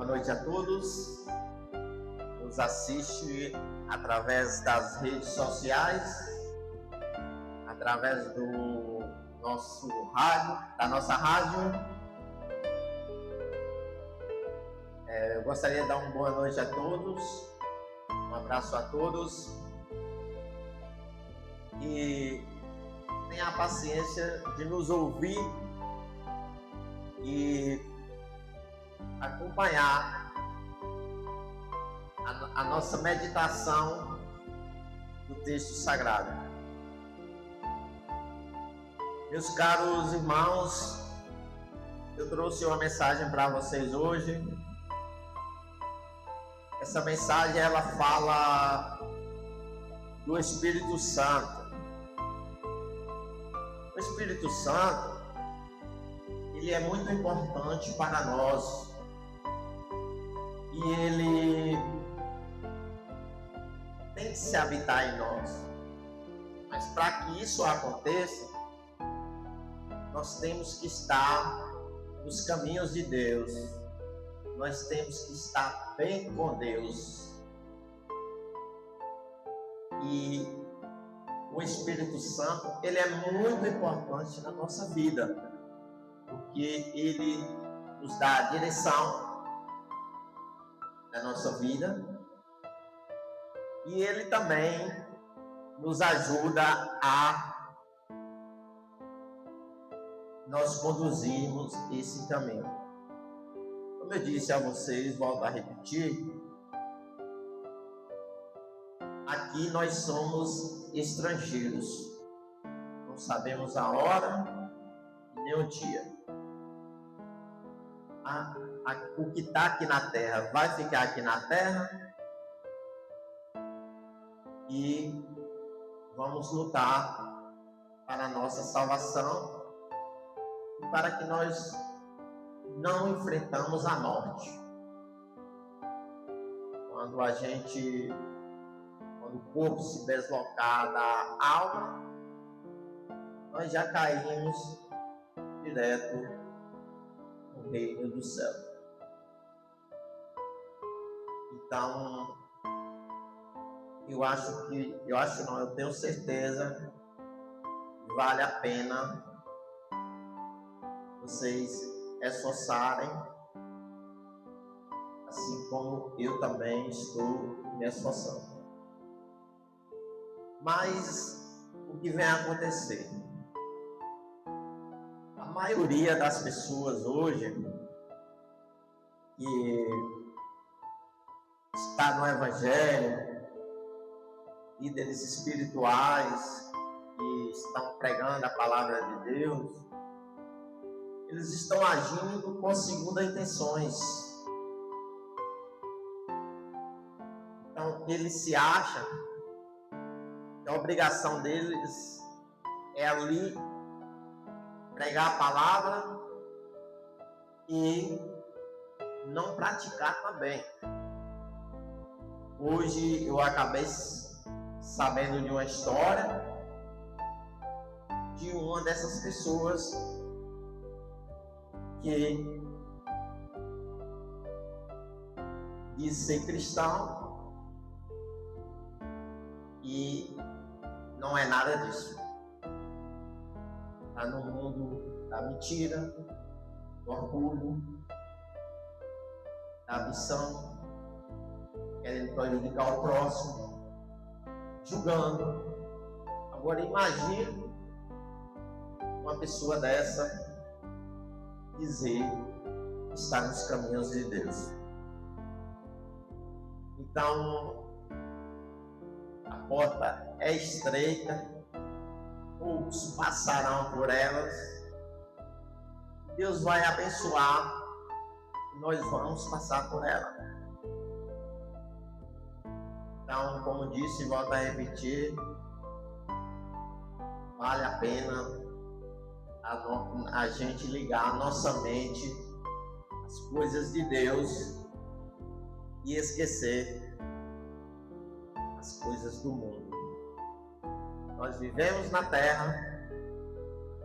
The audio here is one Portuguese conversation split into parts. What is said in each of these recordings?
Boa noite a todos. Nos assiste através das redes sociais, através do nosso rádio, da nossa rádio. Eu gostaria de dar uma boa noite a todos, um abraço a todos e tenha a paciência de nos ouvir e acompanhar a nossa meditação do texto sagrado. Meus caros irmãos, eu trouxe uma mensagem para vocês hoje. Essa mensagem ela fala do Espírito Santo. O Espírito Santo, ele é muito importante para nós. E ele tem que se habitar em nós. Mas para que isso aconteça, nós temos que estar nos caminhos de Deus. Nós temos que estar bem com Deus. E o Espírito Santo, ele é muito importante na nossa vida, porque ele nos dá a direção da nossa vida e ele também nos ajuda a nós conduzirmos esse caminho. Como eu disse a vocês, volto a repetir, aqui nós somos estrangeiros, não sabemos a hora nem o dia. O que está aqui na terra vai ficar aqui na terra e vamos lutar para a nossa salvação e para que nós não enfrentamos a morte. Quando o corpo se deslocar da alma, nós já caímos direto no reino do céu. Então, eu tenho certeza que vale a pena vocês esforçarem, assim como eu também estou me esforçando. Mas o que vem a acontecer? A maioria das pessoas hoje que está no Evangelho, líderes espirituais que estão pregando a palavra de Deus, eles estão agindo com segunda intenções. Então, eles se acham que a obrigação deles é ali pregar a palavra e não praticar também. Hoje eu acabei sabendo de uma história de uma dessas pessoas que diz ser cristão e não é nada disso. Está no mundo da mentira, do orgulho, da ambição, querendo prejudicar o próximo, julgando. Agora imagine uma pessoa dessa dizer que está nos caminhos de Deus. Então, a porta é estreita, poucos passarão por elas. Deus vai abençoar e nós vamos passar por ela. Então, como disse, volto a repetir, vale a pena a gente ligar a nossa mente às coisas de Deus e esquecer as coisas do mundo. Nós vivemos na terra,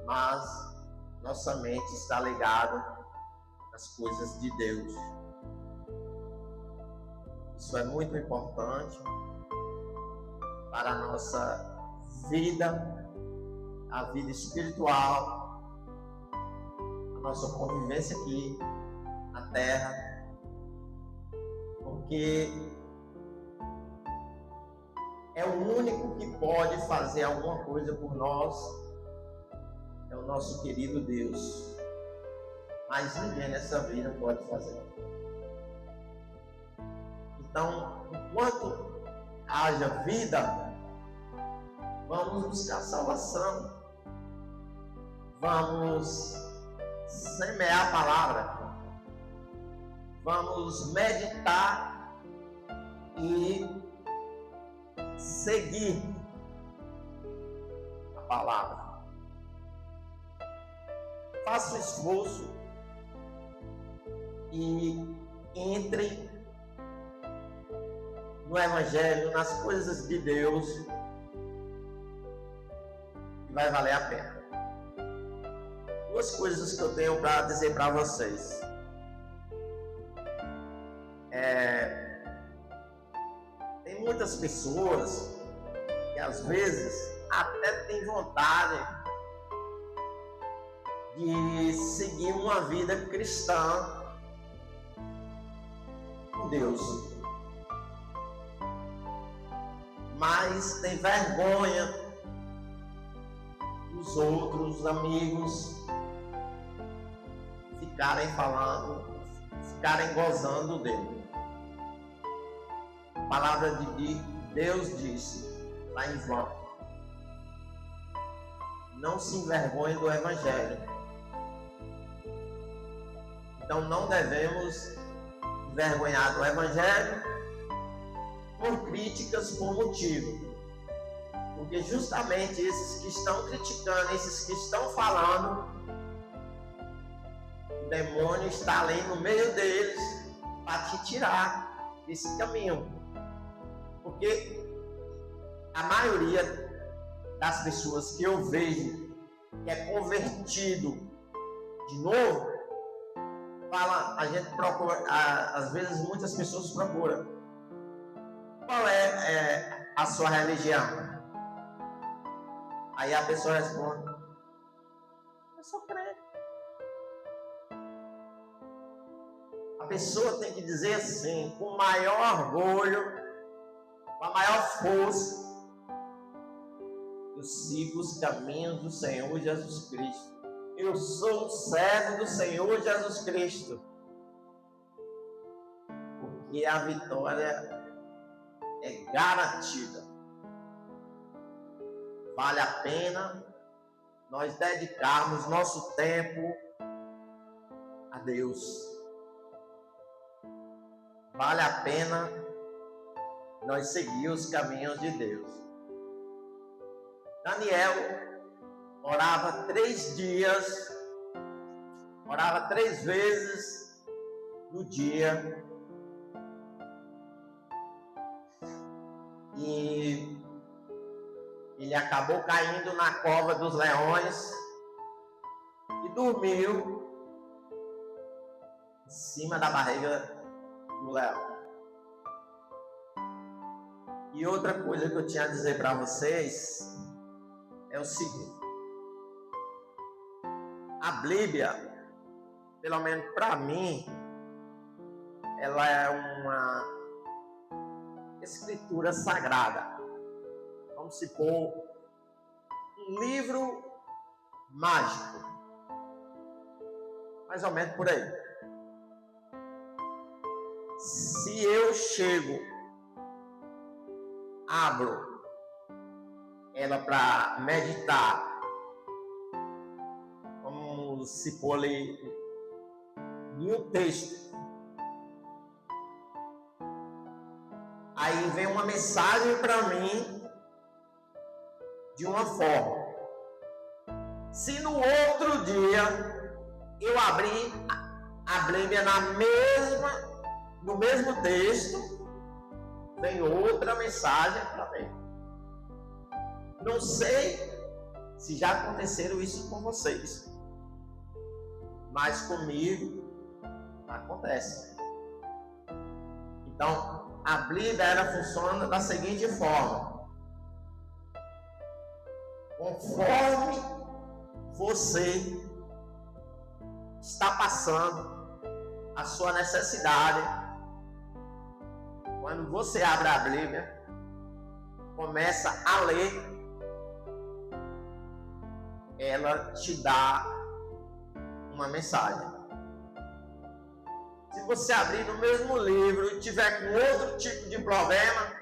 mas nossa mente está ligada às coisas de Deus. Isso é muito importante para a nossa vida, a vida espiritual, a nossa convivência aqui na terra, porque é o único que pode fazer alguma coisa por nós, é o nosso querido Deus. Mas ninguém nessa vida pode fazer. Então, enquanto haja vida, vamos buscar salvação. Vamos semear a palavra. Vamos meditar e seguir a palavra. Faça o esforço e entre no Evangelho, nas coisas de Deus, e vai valer a pena. Duas coisas que eu tenho para dizer para vocês. Tem muitas pessoas que às vezes até têm vontade de seguir uma vida cristã com Deus, mas tem vergonha dos outros amigos ficarem falando, ficarem gozando dele. A palavra de Deus disse lá em João: não se envergonhe do Evangelho. Então não devemos envergonhar do Evangelho por críticas, por motivo. Porque justamente esses que estão criticando, esses que estão falando, o demônio está ali no meio deles para te tirar desse caminho. Porque a maioria das pessoas que eu vejo que é convertido de novo, fala, a gente procura, às vezes muitas pessoas procuram: qual é a sua religião? Aí a pessoa responde: eu sou crente. A pessoa tem que dizer assim, com o maior orgulho, com a maior força: eu sigo os caminhos do Senhor Jesus Cristo. Eu sou o servo do Senhor Jesus Cristo. Porque a vitória é garantida. Vale a pena nós dedicarmos nosso tempo a Deus. Vale a pena nós seguir os caminhos de Deus. Daniel orava 3 dias, orava 3 vezes no dia, e ele acabou caindo na cova dos leões e dormiu em cima da barriga do leão. E outra coisa que eu tinha a dizer para vocês é o seguinte: a Bíblia, pelo menos para mim, ela é uma escritura sagrada. Vamos supor, um livro mágico, mais ou menos por aí. Se eu chego, abro ela para meditar, vamos supor ali em um texto, aí vem uma mensagem para mim de uma forma. Se no outro dia eu abrir a Bíblia no mesmo texto, vem outra mensagem para mim. Não sei se já aconteceram isso com vocês, mas comigo acontece. Então, a Bíblia ela funciona da seguinte forma: conforme você está passando a sua necessidade, quando você abre a Bíblia, começa a ler, ela te dá uma mensagem. Se você abrir no mesmo livro e tiver com outro tipo de problema,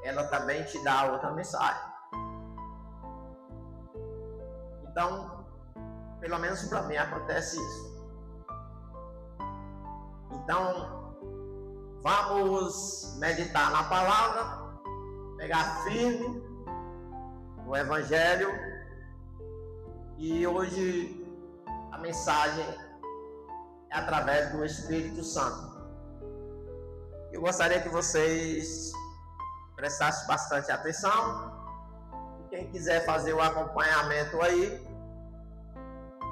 ela também te dá outra mensagem. Então, pelo menos para mim acontece isso. Então, vamos meditar na palavra, pegar firme o Evangelho, e hoje a mensagem é através do Espírito Santo. Eu gostaria que vocês prestassem bastante atenção. E quem quiser fazer o acompanhamento aí,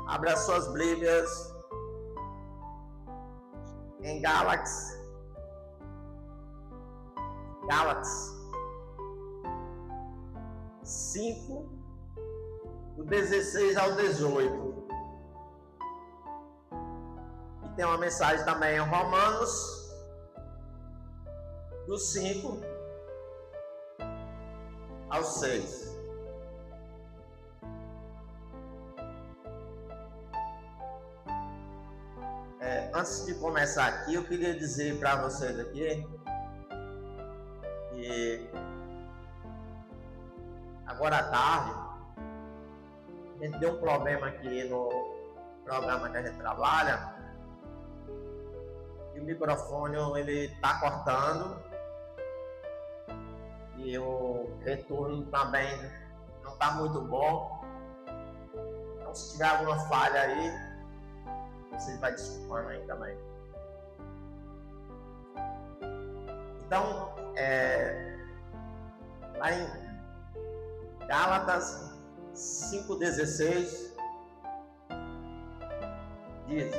abra suas Bíblias em Gálatas 5, do 16 ao 18. E tem uma mensagem também em Romanos, do 5 ao 6. Antes de começar aqui, eu queria dizer para vocês aqui que agora à tarde a gente deu um problema aqui no programa que a gente trabalha, e o microfone ele está cortando e o retorno também não está muito bom. Então, se tiver alguma falha aí, você vai desculpando aí também. Então, lá em Gálatas 5,16 diz: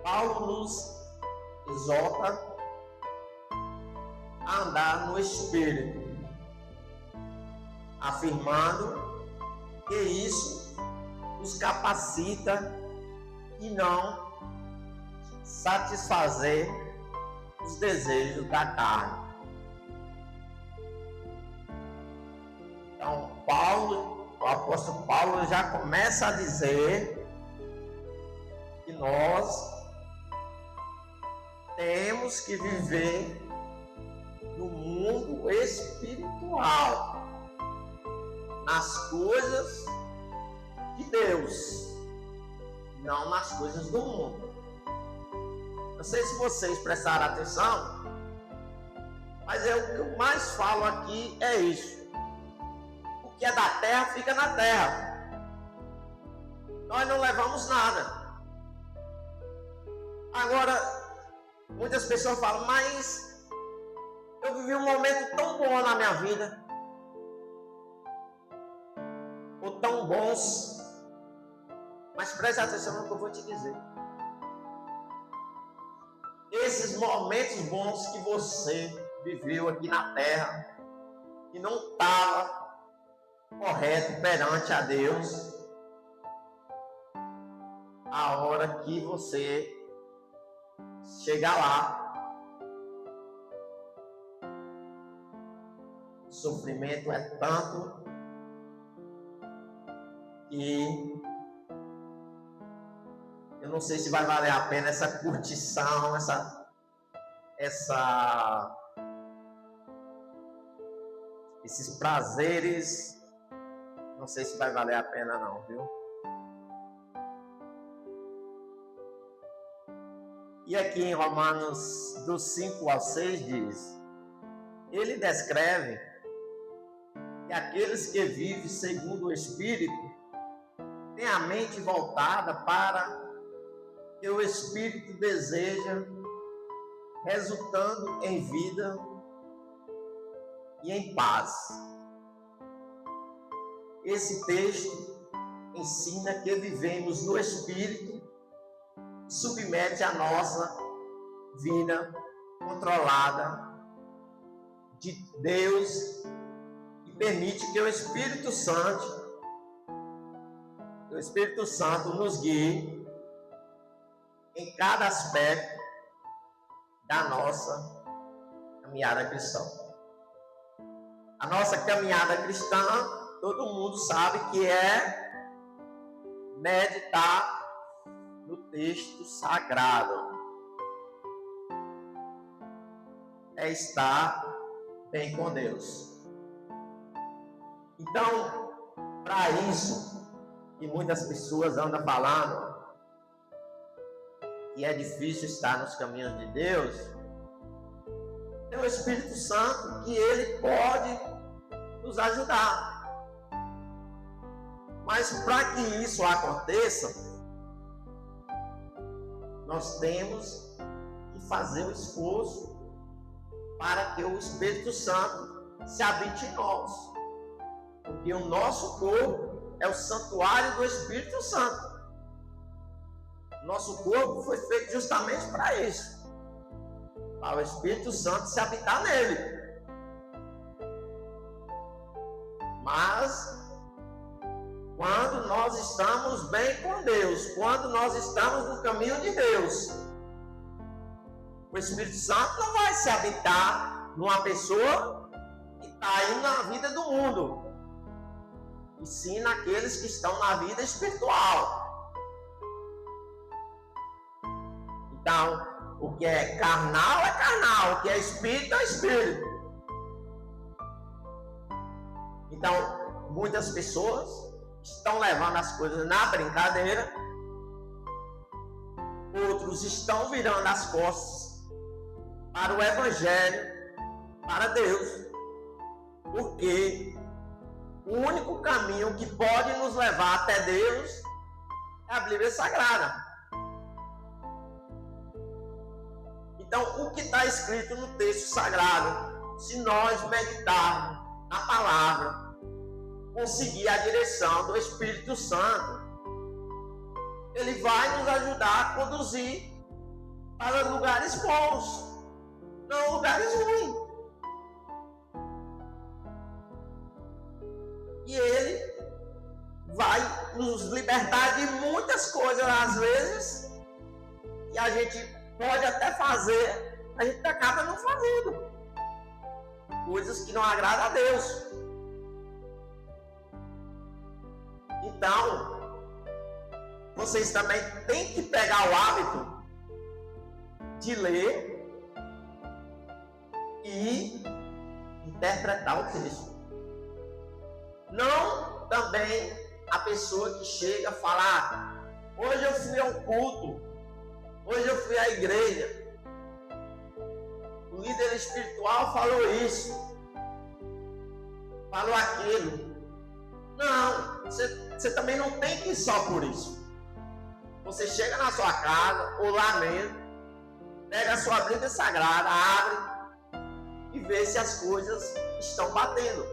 Paulo nos exorta a andar no Espírito, afirmando que isso nos capacita e não satisfazer os desejos da carne. Então, o apóstolo Paulo já começa a dizer que nós temos que viver no mundo espiritual, nas coisas de Deus, não nas coisas do mundo. Não sei se vocês prestaram atenção, mas o que eu mais falo aqui é isso: o que é da terra fica na terra. Nós não levamos nada. Agora, muitas pessoas falam: mas eu vivi um momento tão bom na minha vida, ou tão bons. Mas preste atenção no que eu vou te dizer. Esses momentos bons que você viveu aqui na terra, que não estava correto perante a Deus, a hora que você chegar lá, o sofrimento é tanto que eu não sei se vai valer a pena essa curtição, esses prazeres. Não sei se vai valer a pena não, viu? E aqui em Romanos do 5 ao 6 diz: ele descreve que aqueles que vivem segundo o Espírito têm a mente voltada para que o Espírito deseja, resultando em vida e em paz. Esse texto ensina que vivemos no Espírito, submete a nossa vida controlada de Deus e permite que o Espírito Santo nos guie em cada aspecto da nossa caminhada cristã. A nossa caminhada cristã, todo mundo sabe que é meditar no texto sagrado. É estar bem com Deus. Então, para isso, que muitas pessoas andam falando que é difícil estar nos caminhos de Deus, é o Espírito Santo que ele pode nos ajudar. Mas para que isso aconteça, nós temos que fazer o esforço para que o Espírito Santo se habite em nós. Porque o nosso corpo é o santuário do Espírito Santo. Nosso corpo foi feito justamente para isso, para o Espírito Santo se habitar nele. Mas quando nós estamos bem com Deus, quando nós estamos no caminho de Deus, o Espírito Santo não vai se habitar numa pessoa que está aí na vida do mundo, e sim naqueles que estão na vida espiritual. Então, o que é carnal, o que é espírito é espírito. Então, muitas pessoas estão levando as coisas na brincadeira, outros estão virando as costas para o Evangelho, para Deus, porque o único caminho que pode nos levar até Deus é a Bíblia Sagrada. Então, o que está escrito no texto sagrado, se nós meditarmos na palavra, conseguir a direção do Espírito Santo, ele vai nos ajudar a conduzir para lugares bons, não lugares ruins. E ele vai nos libertar de muitas coisas, às vezes, que a gente pode até fazer, a gente acaba não fazendo. Coisas que não agradam a Deus. Então, vocês também têm que pegar o hábito de ler e interpretar o texto. Não também a pessoa que chega a falar: hoje eu fui ao culto, hoje eu fui à igreja, o líder espiritual falou isso, falou aquilo. Não, você também não tem que ir só por isso. Você chega na sua casa, ou lá mesmo, pega a sua Bíblia Sagrada, abre e vê se as coisas estão batendo.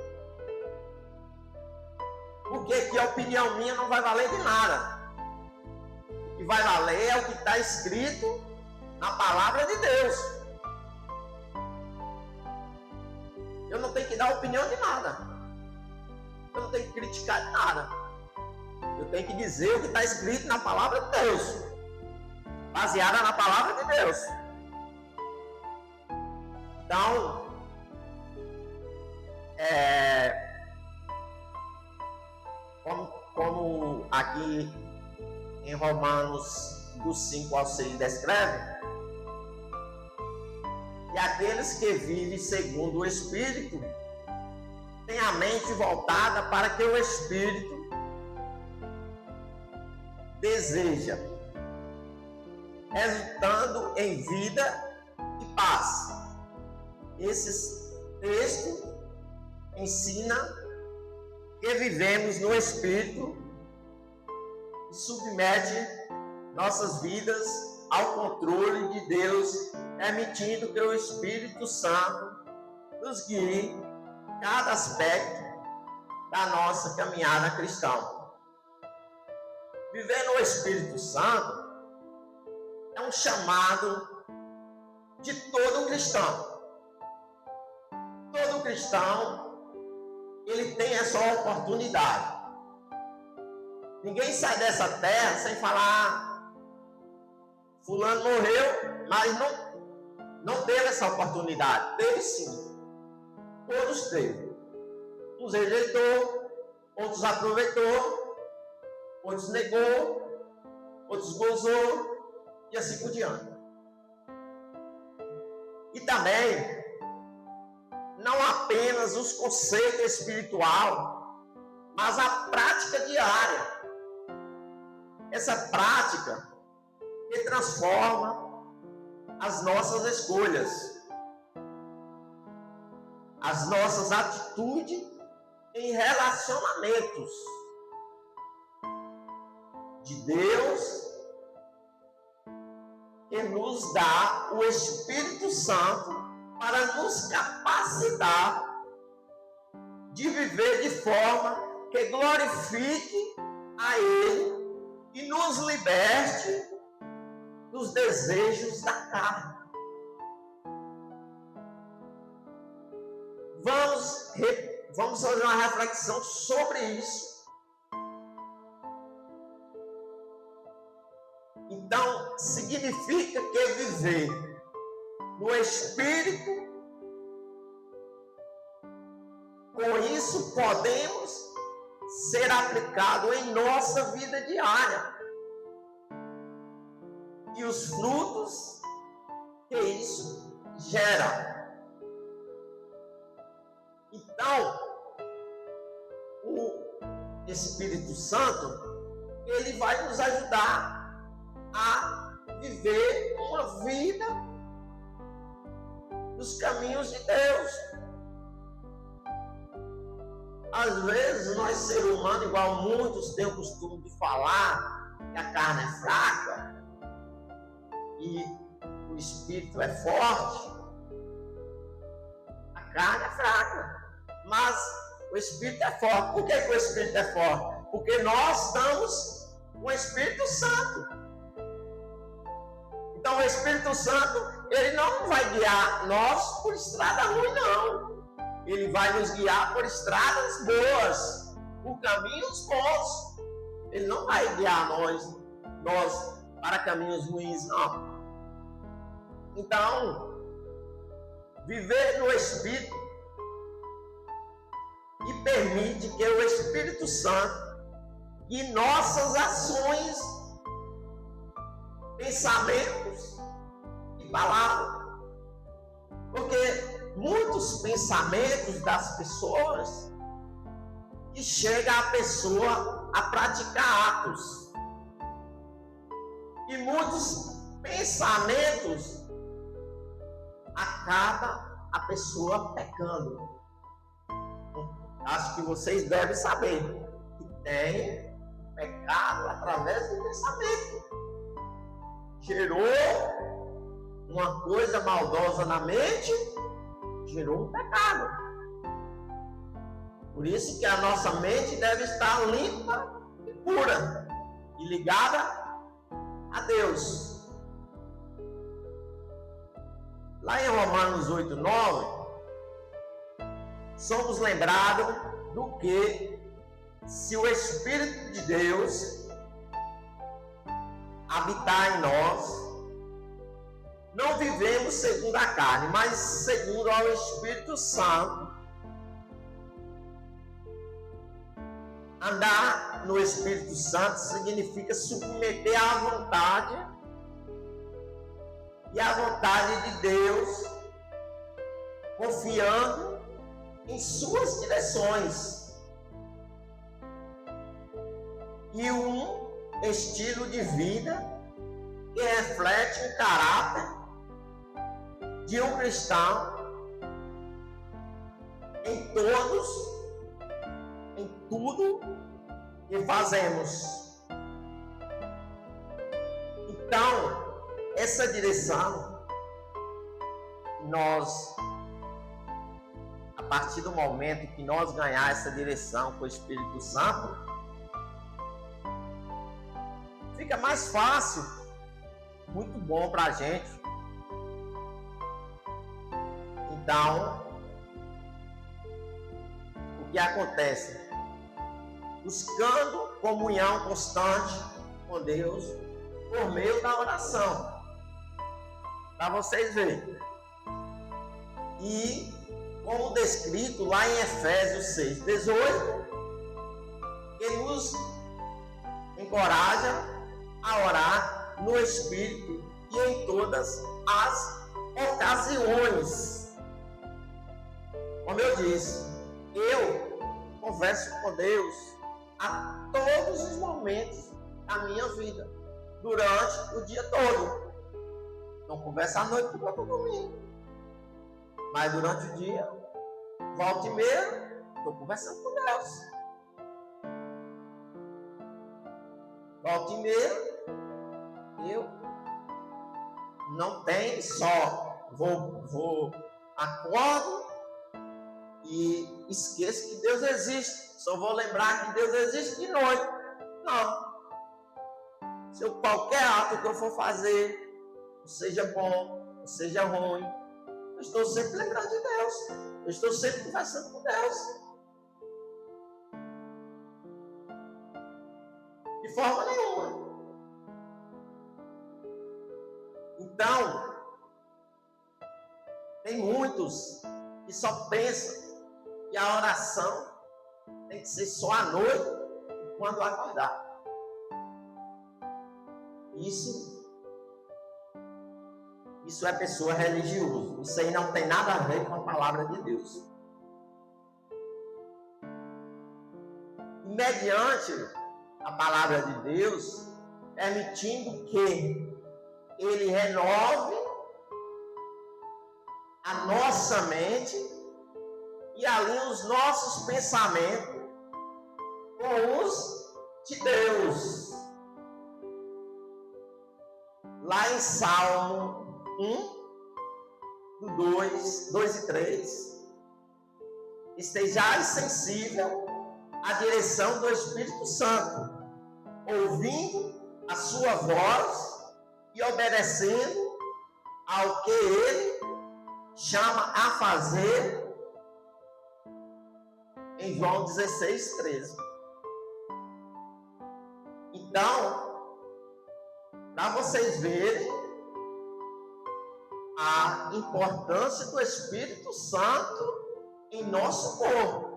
Porque aqui a opinião minha não vai valer de nada. O que vai valer é o que está escrito na palavra de Deus. Eu não tenho que dar opinião de nada. Eu não tenho que criticar de nada. Eu tenho que dizer o que está escrito na palavra de Deus, baseada na palavra de Deus. Então, como aqui em Romanos do 5 ao 6 descreve, e aqueles que vivem segundo o Espírito têm a mente voltada para que o Espírito deseja, resultando em vida e paz. Esse texto ensina que vivemos no Espírito e submete nossas vidas ao controle de Deus, permitindo que o Espírito Santo nos guie em cada aspecto da nossa caminhada cristã. Viver no Espírito Santo é um chamado de todo cristão. Todo cristão, ele tem essa oportunidade. Ninguém sai dessa terra sem falar, fulano morreu, mas não teve essa oportunidade. Teve sim. Todos teve. Uns rejeitou, outros aproveitou, outros negou, outros gozou, e assim por diante. E também, não apenas os conceitos espirituais, mas a prática diária. Essa prática que transforma as nossas escolhas, as nossas atitudes em relacionamentos de Deus, que nos dá o Espírito Santo para nos capacitar de viver de forma que glorifique a Ele e nos liberte dos desejos da carne. Vamos fazer uma reflexão sobre isso. Então, significa que viver no Espírito, com isso podemos ser aplicado em nossa vida diária. E os frutos que isso gera. Então, o Espírito Santo, ele vai nos ajudar a viver uma vida nos caminhos de Deus. Às vezes, nós seres humanos, igual muitos têm o costume de falar, que a carne é fraca e o Espírito é forte. A carne é fraca, mas o Espírito é forte. Por que o Espírito é forte? Porque nós estamos com o Espírito Santo. Então o Espírito Santo, ele não vai guiar nós por estrada ruim, não. Ele vai nos guiar por estradas boas, por caminhos bons. Ele não vai guiar nós para caminhos ruins, não. Então, viver no Espírito e permite que o Espírito Santo guie nossas ações, pensamentos e palavras. Porque muitos pensamentos das pessoas que chega a pessoa a praticar atos. E muitos pensamentos acaba a pessoa pecando. Acho que vocês devem saber que tem pecado através do pensamento. Gerou uma coisa maldosa na mente, gerou um pecado. Por isso que a nossa mente deve estar limpa e pura e ligada a Deus. Lá em Romanos 8:9, somos lembrados do que se o Espírito de Deus habitar em nós, não vivemos segundo a carne, mas segundo ao Espírito Santo. Andar no Espírito Santo significa submeter à vontade e à vontade de Deus, confiando em suas direções. E um estilo de vida que reflete o caráter de um cristão em tudo que fazemos. Então, essa direção, a partir do momento que nós ganhar essa direção com o Espírito Santo, fica mais fácil, muito bom para a gente Então, o que acontece? Buscando comunhão constante com Deus por meio da oração. Para vocês verem. E como descrito lá em Efésios 6:18, que nos encoraja a orar no Espírito e em todas as ocasiões. Como eu disse, eu converso com Deus a todos os momentos da minha vida, durante o dia todo. Não converso à noite porque eu estou dormindo. Mas durante o dia, volta e meia, estou conversando com Deus. Volta e meia, eu não tenho só, acordo e esqueço que Deus existe. Só vou lembrar que Deus existe de noite. Não. Se qualquer ato que eu for fazer, seja bom, ou seja ruim, eu estou sempre lembrando de Deus. Eu estou sempre conversando com Deus. De forma nenhuma. Então, tem muitos que só pensam que a oração tem que ser só à noite, quando acordar. Isso é pessoa religiosa. Isso aí não tem nada a ver com a palavra de Deus. E mediante a palavra de Deus, permitindo que Ele renove a nossa mente e alinhe os nossos pensamentos com os de Deus. Lá em Salmo 1, 2 e 3, estejais sensível à direção do Espírito Santo, ouvindo a sua voz e obedecendo ao que Ele chama a fazer, em João 16:13. Então, para vocês verem a importância do Espírito Santo em nosso corpo.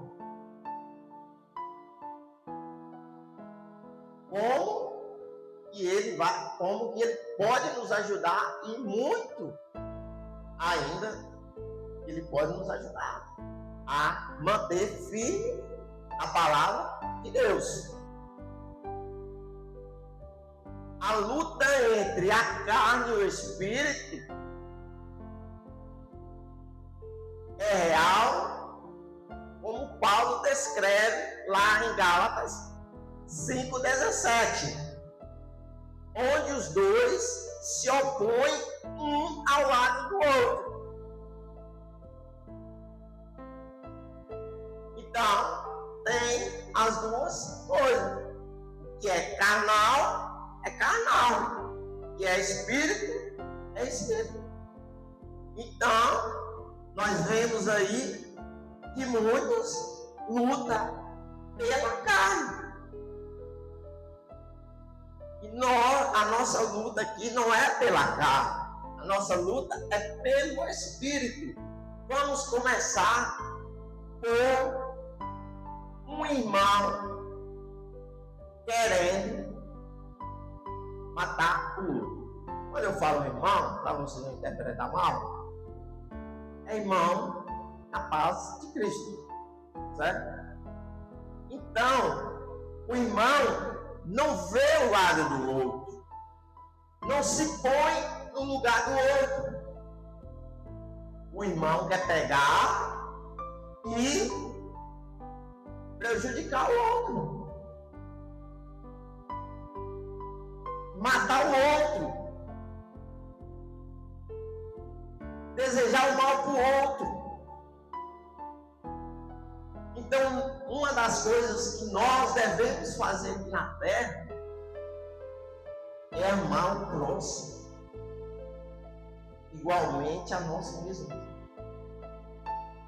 Como que ele pode nos ajudar, e muito ainda ele pode nos ajudar a manter firme a palavra de Deus. A luta entre a carne e o espírito é real, como Paulo descreve lá em Gálatas 5:17, onde os dois se opõem um ao lado do outro. Então, tem as duas coisas. O que é carnal, é carnal. O que é espírito, é espírito. Então, nós vemos aí que muitos lutam pela carne. E a nossa luta aqui não é pela carne. A nossa luta é pelo Espírito. Vamos começar por um irmão querendo matar o outro. Quando eu falo irmão, para você não interpretar mal, é irmão na paz de Cristo, certo? Então, o irmão não vê o lado do outro, não se põe no lugar do outro. O irmão quer pegar e prejudicar o outro, matar o outro, desejar o mal para o outro. Então, uma das coisas que nós devemos fazer aqui na terra é amar o próximo igualmente a nós mesmos.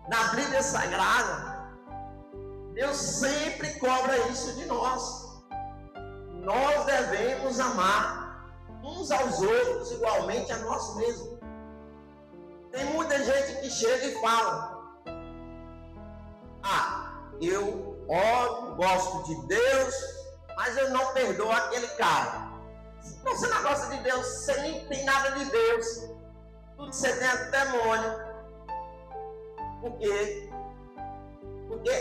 Na Bíblia Sagrada, Deus sempre cobra isso de nós. Nós devemos amar uns aos outros igualmente a nós mesmos. Tem muita gente que chega e fala: eu oro, gosto de Deus, mas eu não perdoo aquele cara. Então você não gosta de Deus, você nem tem nada de Deus. Tudo que você tem é demônio. Por quê? Porque,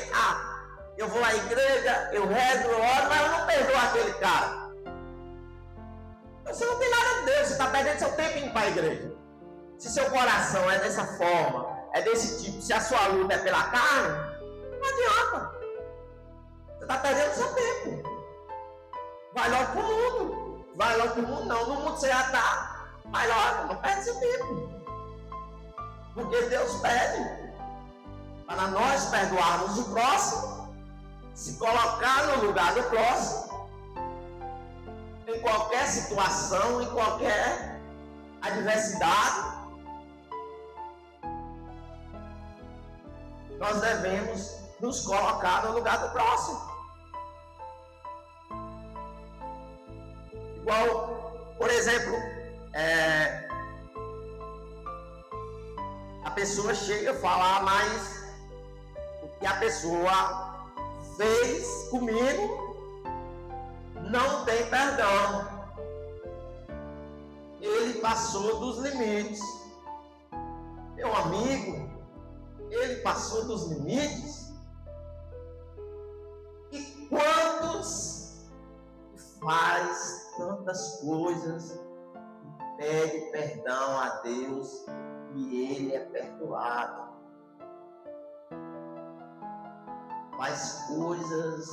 eu vou à igreja, eu rezo, eu oro, mas eu não perdoo aquele cara. Você não tem nada de Deus, você está perdendo seu tempo indo para a igreja. Se seu coração é dessa forma, é desse tipo, se a sua luta é pela carne, não adianta. Você está perdendo seu tempo. Vai logo para o mundo. Vai logo para o mundo, não. No mundo você já está. Vai logo, não perde seu tempo. Porque Deus pede para nós perdoarmos o próximo, se colocar no lugar do próximo, em qualquer situação, em qualquer adversidade. Nós devemos nos colocar no lugar do próximo. Igual, por exemplo, a pessoa chega a falar, mas o que a pessoa fez comigo não tem perdão. Ele passou dos limites. Meu amigo, ele passou dos limites. E quantos faz tantas coisas e pede perdão a Deus e ele é perdoado? Faz coisas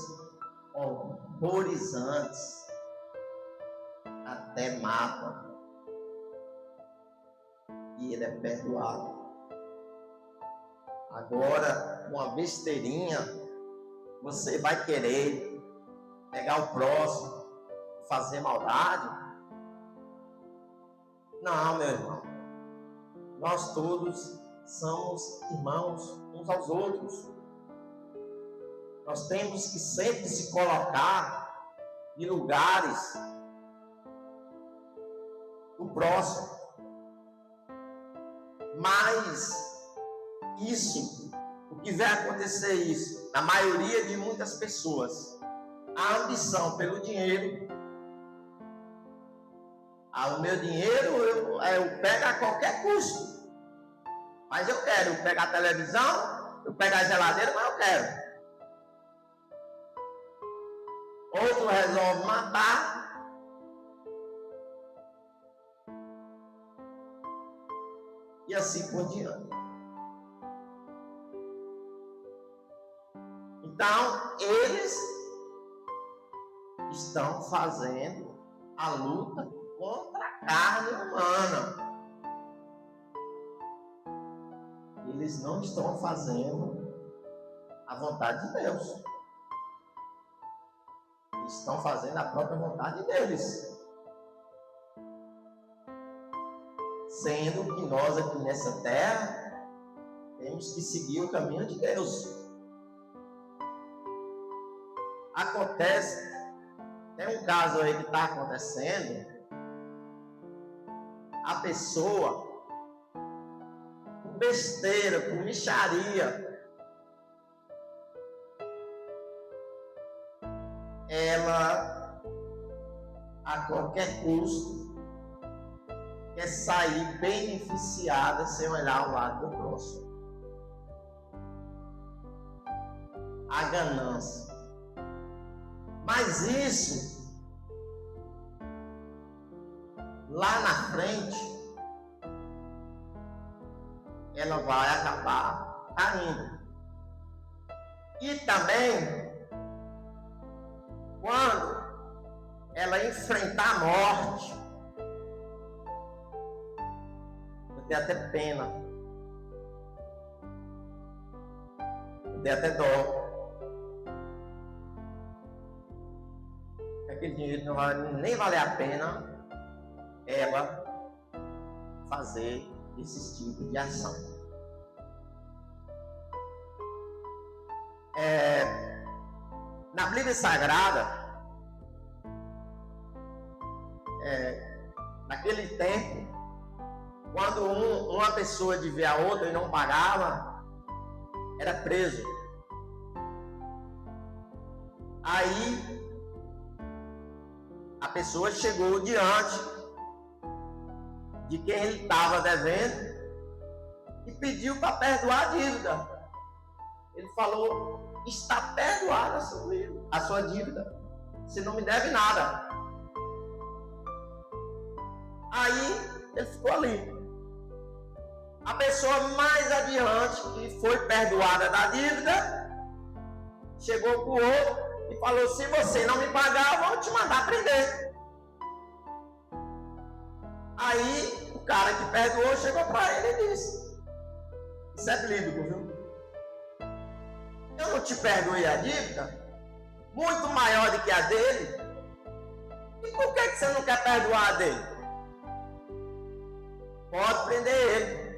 horrorizantes, até mata, e ele é perdoado. Agora, uma besteirinha, você vai querer pegar o próximo, fazer maldade? Não, meu irmão. Nós todos somos irmãos uns aos outros. Nós temos que sempre se colocar em lugares do próximo. Mas o que vai acontecer isso, na maioria de muitas pessoas, a ambição pelo dinheiro. O meu dinheiro eu pego a qualquer custo. Mas eu quero pegar a televisão, eu pego a geladeira, mas eu quero. Outro resolve matar. E assim por diante. Então, eles estão fazendo a luta contra a carne humana. Eles não estão fazendo a vontade de Deus. Eles estão fazendo a própria vontade deles. Sendo que nós aqui nessa terra temos que seguir o caminho de Deus. Acontece, tem um caso aí que está acontecendo, a pessoa, por besteira, por mixaria, ela, a qualquer custo, quer sair beneficiada sem olhar o lado do próximo. A ganância. Mas isso, lá na frente, ela vai acabar caindo. E também, quando ela enfrentar a morte, eu tenho até pena, eu tenho até dó. Aquele dinheiro não vai nem valer a pena ela fazer esse tipo de ação. Bíblia Sagrada, naquele tempo, quando uma pessoa devia a outra e não pagava, era preso. Aí a pessoa chegou diante de quem ele estava devendo e pediu para perdoar a dívida. Ele falou: está perdoada a sua dívida, você não me deve nada. Aí ele ficou ali. A pessoa mais adiante, que foi perdoada da dívida, chegou para o outro e falou: se você não me pagar, eu vou te mandar prender. Aí o cara que perdoou chegou para ele e disse: isso é bíblico, viu? Eu não te perdoei a dívida, muito maior do que a dele, e por que você não quer perdoar a dele? Pode prender ele.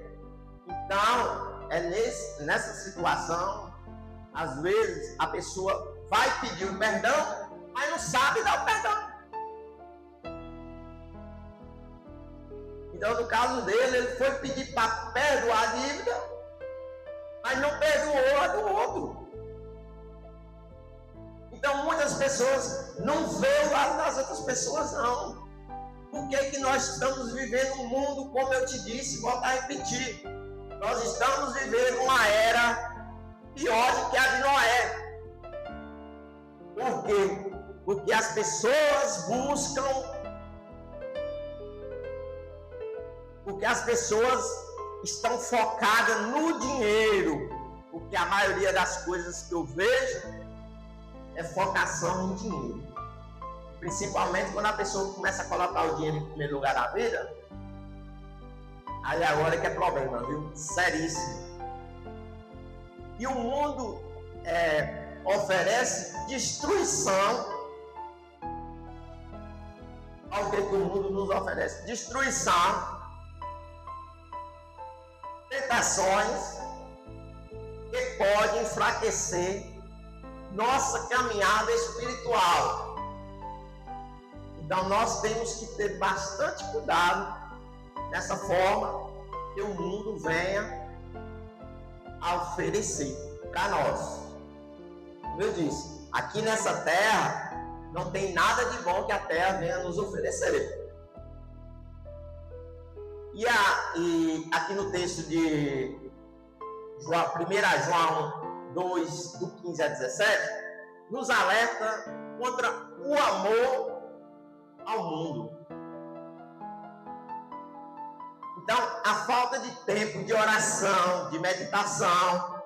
Então, nessa situação, às vezes a pessoa vai pedir o perdão, mas não sabe dar o perdão. Então, no caso dele, ele foi pedir para perdoar a dívida, mas não perdoou a do outro. Então, muitas pessoas não veem o lado das outras pessoas, não. Por que nós estamos vivendo um mundo, como eu te disse, volto a repetir, nós estamos vivendo uma era pior do que a de Noé. Por quê? Porque as pessoas buscam, porque as pessoas estão focadas no dinheiro, porque a maioria das coisas que eu vejo é focação no dinheiro. Principalmente quando a pessoa começa a colocar o dinheiro em primeiro lugar na vida, aí agora que é problema, viu? Seríssimo. E o mundo oferece destruição. Olha o que o mundo nos oferece: destruição, tentações que podem enfraquecer nossa caminhada espiritual. Então nós temos que ter bastante cuidado dessa forma que o mundo venha a oferecer para nós. Como eu disse, aqui nessa terra não tem nada de bom que a terra venha nos oferecer. E aqui no texto de 1 João 2, do 15 a 17, nos alerta contra o amor ao mundo. Então, a falta de tempo de oração, de meditação,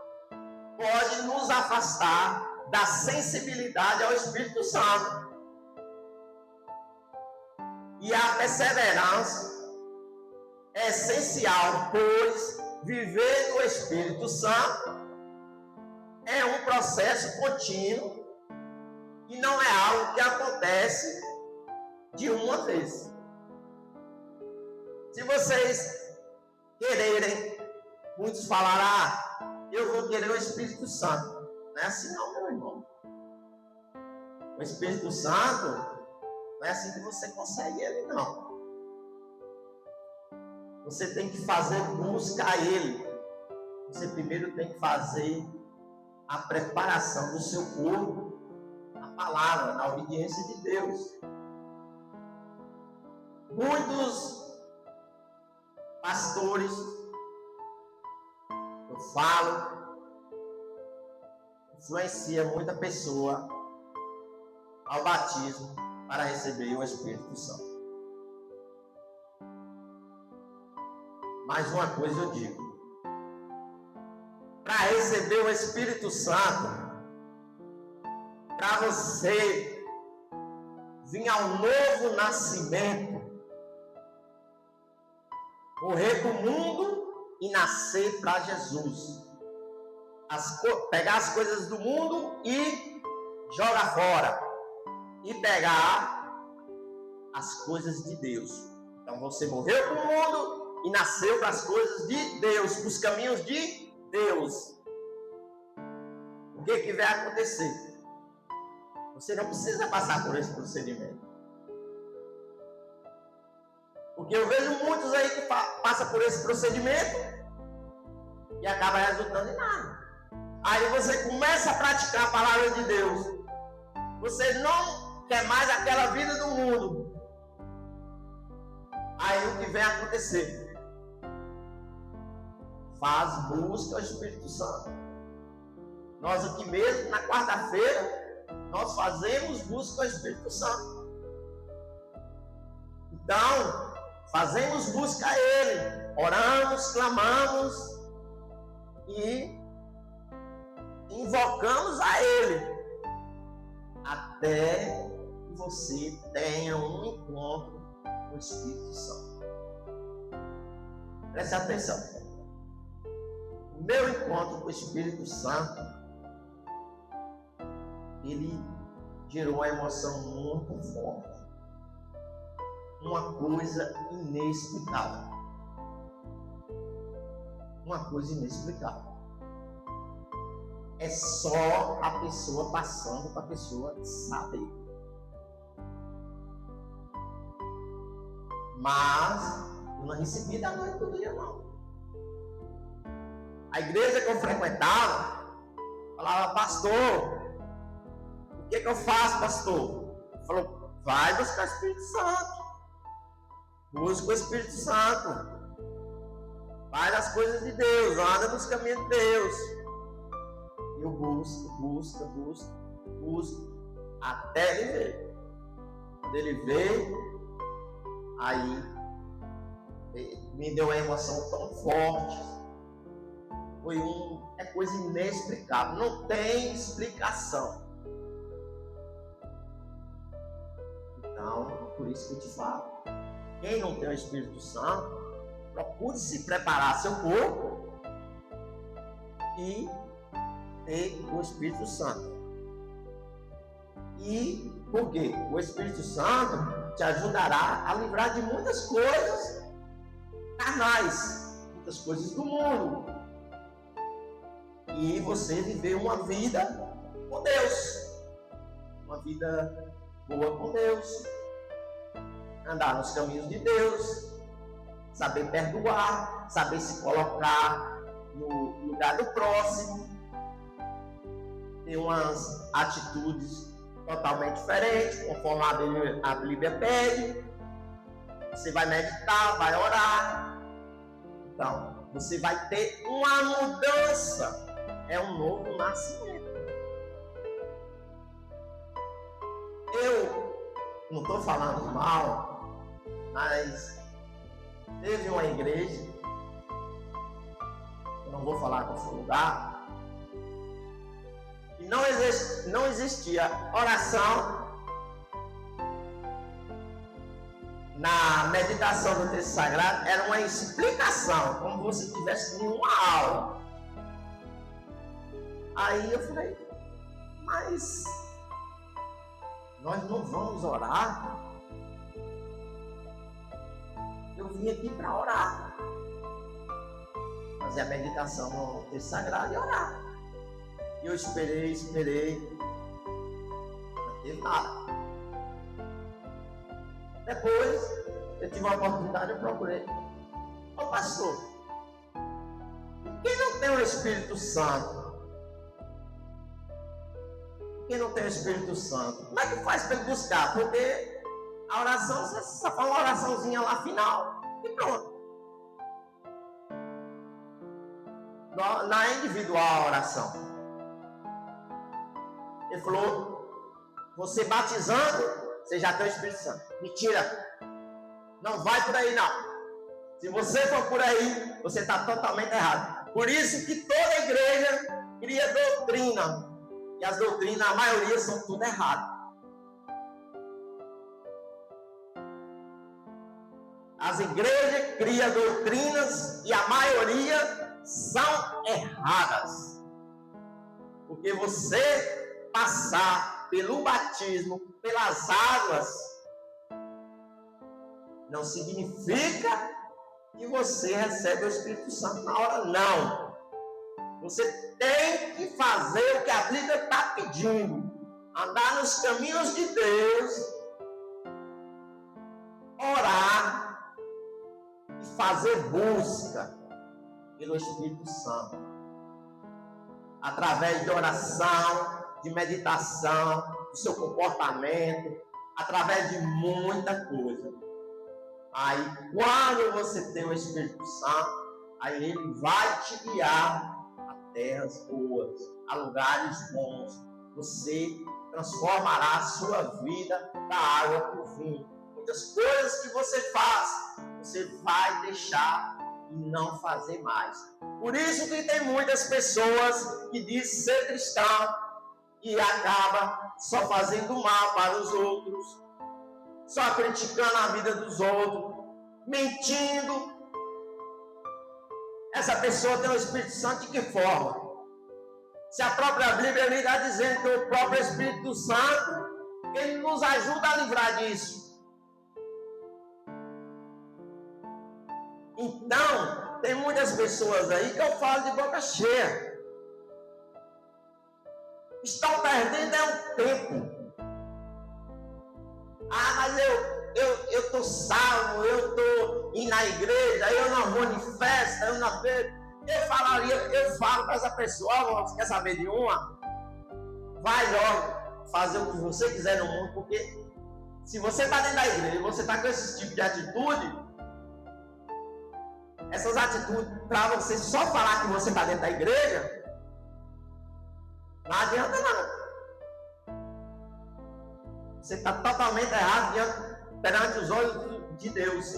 pode nos afastar da sensibilidade ao Espírito Santo. E a perseverança é essencial, pois viver no Espírito Santo é um processo contínuo e não é algo que acontece de uma vez. Se vocês quererem, muitos falaram: eu vou querer o Espírito Santo. Não é assim não, meu irmão. O Espírito Santo não é assim que você consegue ele, não. Você tem que fazer busca a ele. Você primeiro tem que fazer a preparação do seu corpo, a palavra, na obediência de Deus. Muitos pastores, eu falo, influencia muita pessoa ao batismo para receber o Espírito Santo. Mais uma coisa eu digo: para receber o Espírito Santo, para você vir ao novo nascimento, morrer do mundo e nascer para Jesus, pegar as coisas do mundo e jogar fora, e pegar as coisas de Deus. Então você morreu para o mundo e nasceu para as coisas de Deus, para os caminhos de Deus. O que vai acontecer? Você não precisa passar por esse procedimento. Porque eu vejo muitos aí que passam por esse procedimento e acaba resultando em nada. Aí você começa a praticar a palavra de Deus. Você não quer mais aquela vida do mundo. Aí o que vem acontecer? Busca ao Espírito Santo. Nós aqui mesmo, na quarta-feira, nós fazemos busca ao Espírito Santo. Então, fazemos busca a Ele. Oramos, clamamos e invocamos a Ele. Até que você tenha um encontro com o Espírito Santo. Preste atenção. O meu encontro com o Espírito Santo, ele gerou uma emoção muito forte. Uma coisa inexplicável. Uma coisa inexplicável. É só a pessoa passando para a pessoa saber. Mas eu não recebi da noite do dia, não. A igreja que eu frequentava falava: pastor, o que eu faço, pastor? Ele falou: vai buscar o Espírito Santo. Busca o Espírito Santo. Vai nas coisas de Deus, anda nos caminhos de Deus. Eu busco, até ele ver. Quando ele veio, aí me deu uma emoção tão forte. É coisa inexplicável, não tem explicação. Então, por isso que eu te falo, quem não tem o Espírito Santo, procure se preparar seu corpo e ter o Espírito Santo. E por quê? O Espírito Santo te ajudará a livrar de muitas coisas carnais, muitas coisas do mundo. E você viver uma vida com Deus. Uma vida boa com Deus. Andar nos caminhos de Deus. Saber perdoar. Saber se colocar no lugar do próximo. Ter umas atitudes totalmente diferentes, conforme a Bíblia pede. Você vai meditar, vai orar. Então, você vai ter uma mudança. É um novo nascimento. Eu não estou falando mal, mas teve uma igreja, eu não vou falar qual foi o lugar, e não existia oração na meditação do texto sagrado, era uma explicação, como se estivesse em uma aula. Aí eu falei: mas nós não vamos orar? Eu vim aqui para orar, fazer a meditação no texto sagrado e orar. E eu esperei, não teve nada. Depois eu tive uma oportunidade, eu procurei: ô pastor, quem não tem o Espírito Santo? Quem não tem o Espírito Santo, como é que faz para ele buscar? Porque a oração, você só faz uma oraçãozinha lá final e pronto. Não é individual a oração. Ele falou: você batizando, você já tem o Espírito Santo. Mentira! Não vai por aí não. Se você for por aí, você está totalmente errado. Por isso que toda igreja cria doutrina. E as doutrinas, a maioria, são tudo errado. As igrejas criam doutrinas e a maioria são erradas. Porque você passar pelo batismo, pelas águas, não significa que você recebe o Espírito Santo na hora, não. Você tem que fazer o que a Bíblia está pedindo. andar nos caminhos de Deus, orar e fazer busca pelo Espírito Santo, através de oração, de meditação, do seu comportamento, através de muita coisa. Aí, quando você tem o Espírito Santo, aí ele vai te guiar a terras boas, a lugares bons. Você transformará a sua vida da água para o vinho. Muitas coisas que você faz, você vai deixar e não fazer mais. Por isso que tem muitas pessoas que dizem ser cristão e acaba só fazendo mal para os outros, só criticando a vida dos outros, mentindo. Essa pessoa tem o Espírito Santo de que forma? Se a própria Bíblia está dizendo que o próprio Espírito Santo, ele nos ajuda a livrar disso. Então, tem muitas pessoas aí que eu falo de boca cheia. Estão perdendo o tempo. Ah, mas eu estou salvo, eu estou indo na igreja, eu não vou em festa, eu não vejo. Eu falo para essa pessoa, você quer saber de uma? Vai logo fazer o que você quiser no mundo, porque se você está dentro da igreja e você está com esse tipo de atitude, essas atitudes, para você só falar que você está dentro da igreja, não adianta não. Você está totalmente errado perante os olhos de Deus.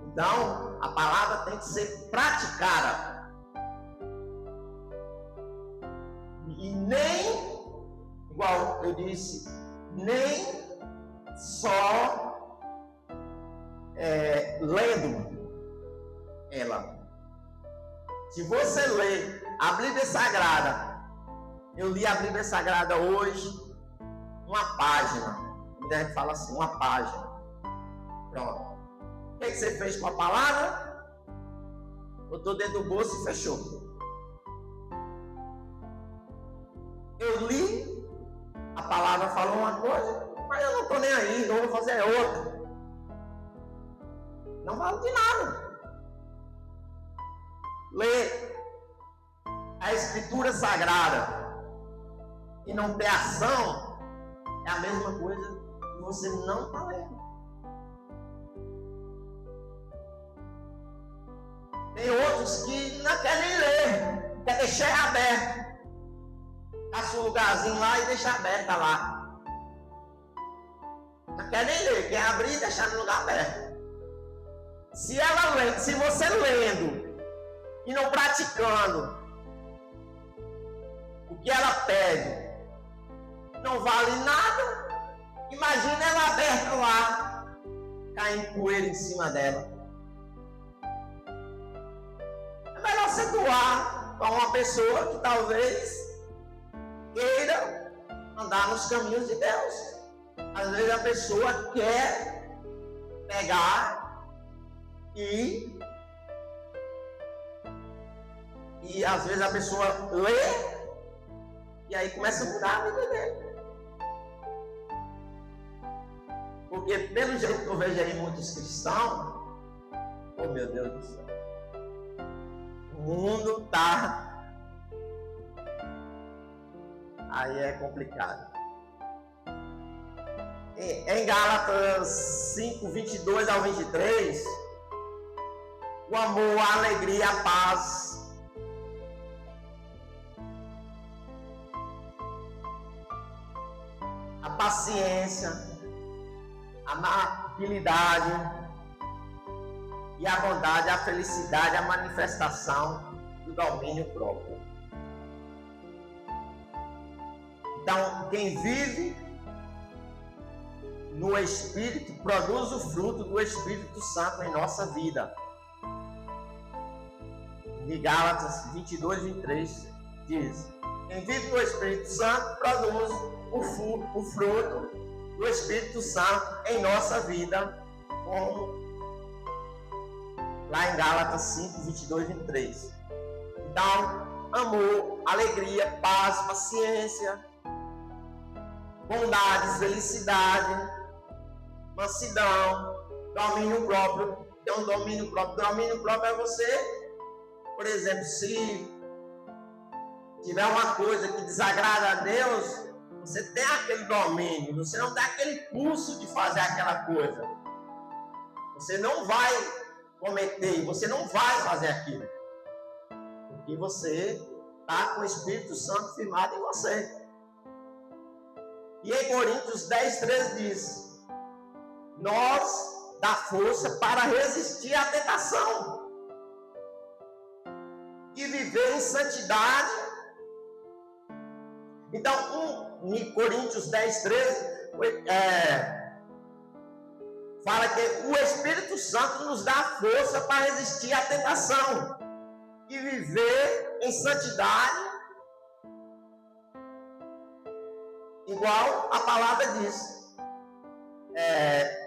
Então, a palavra tem que ser praticada. E nem, igual eu disse, nem só lendo ela. Se você lê a Bíblia Sagrada, eu li a Bíblia Sagrada hoje, uma página. A gente fala assim, uma página. Pronto. O que você fez com a palavra? Botou dentro do bolso e fechou. Eu li, a palavra falou uma coisa, mas eu não estou nem aí, não vou fazer outra. Não vale de nada. Ler a Escritura Sagrada e não ter ação é a mesma coisa que você não está lendo. Tem outros que não querem nem ler, quer deixar aberto. Passa um lugarzinho lá e deixa aberta lá. Não quer nem ler, quer abrir e deixar no lugar aberto. Se você lendo e não praticando o que ela pede, não vale nada, imagina ela aberta lá, caindo poeira em cima dela. É melhor você doar para uma pessoa que talvez queira andar nos caminhos de Deus. Às vezes a pessoa quer pegar e às vezes a pessoa lê e aí começa a mudar a vida dele. Porque pelo jeito que eu vejo aí muitos cristãos, oh meu Deus do céu, o mundo tá aí é complicado. Em Gálatas 5, 22 ao 23, o amor, a alegria, a paz, a paciência, a amabilidade e a bondade, a felicidade, a manifestação do domínio próprio. Então, quem vive no Espírito produz o fruto do Espírito Santo em nossa vida. De Gálatas 22, 23 diz: quem vive no Espírito Santo produz o fruto do Espírito Santo em nossa vida, como lá em Gálatas 5, 22, 23. Então, amor, alegria, paz, paciência, bondade, felicidade, mansidão, domínio próprio. Então, domínio próprio é você, por exemplo, se tiver uma coisa que desagrada a Deus, você tem aquele domínio, você não tem aquele impulso de fazer aquela coisa. Você não vai cometer, você não vai fazer aquilo. Porque você está com o Espírito Santo firmado em você. E em Coríntios 10:13 diz: nós dá força para resistir à tentação e viver em santidade. Então, em Coríntios 10:13 fala que o Espírito Santo nos dá força para resistir à tentação e viver em santidade, igual a palavra diz.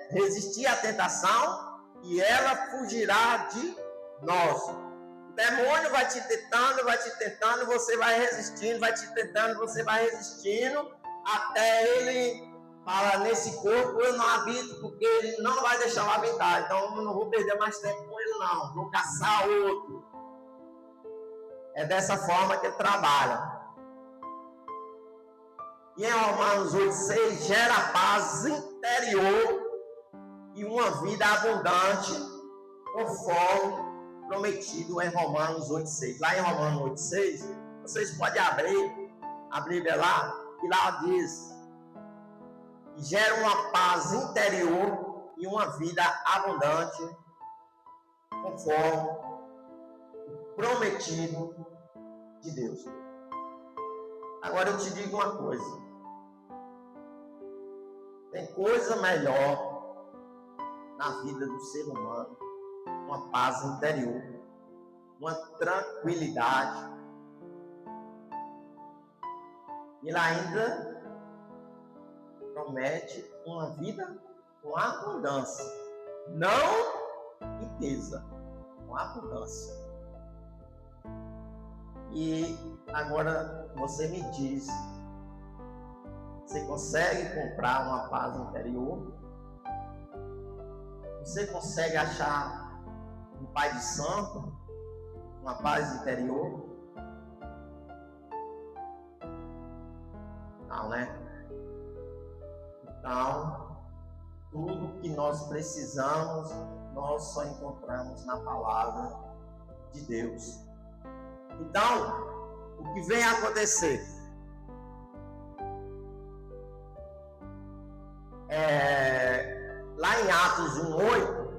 Resistir à tentação e ela fugirá de nós. O demônio vai te tentando, você vai resistindo, vai te tentando, você vai resistindo, até ele fala: nesse corpo eu não habito, porque ele não vai deixar eu habitar, então eu não vou perder mais tempo com ele não, vou caçar outro. É dessa forma que ele trabalha. E em Romanos 8:6 gera paz interior e uma vida abundante, conforme prometido em Romanos 8:6. Lá em Romanos 8:6, vocês podem abrir a Bíblia lá, e lá diz: gera uma paz interior e uma vida abundante, conforme o prometido de Deus. Agora eu te digo uma coisa: tem coisa melhor na vida do ser humano, uma paz interior, uma tranquilidade. Ele ainda promete uma vida com abundância, não riqueza, com abundância. E agora você me diz: você consegue comprar uma paz interior? Você consegue achar um Pai de Santo, uma paz interior? Não, né? Então, tudo que nós precisamos, nós só encontramos na palavra de Deus. Então, o que vem a acontecer? Lá em Atos 1:8,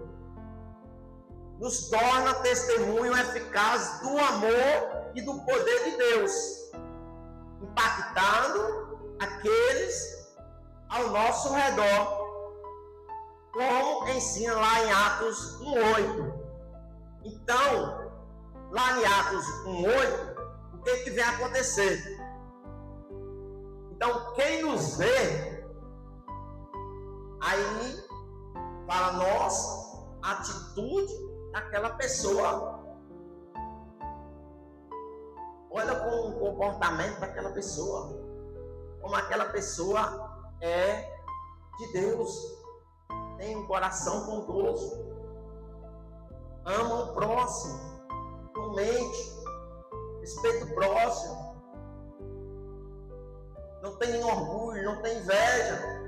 nos torna testemunho eficaz do amor e do poder de Deus, impactando aqueles ao nosso redor, como ensina lá em Atos 1:8. Então, lá em Atos 1:8, o que vem a acontecer? Então, quem nos vê, aí fala: nossa, a atitude daquela pessoa, olha como o comportamento daquela pessoa, como aquela pessoa é de Deus, tem um coração bondoso, ama o próximo, não mente, respeita o próximo, não tem orgulho, não tem inveja.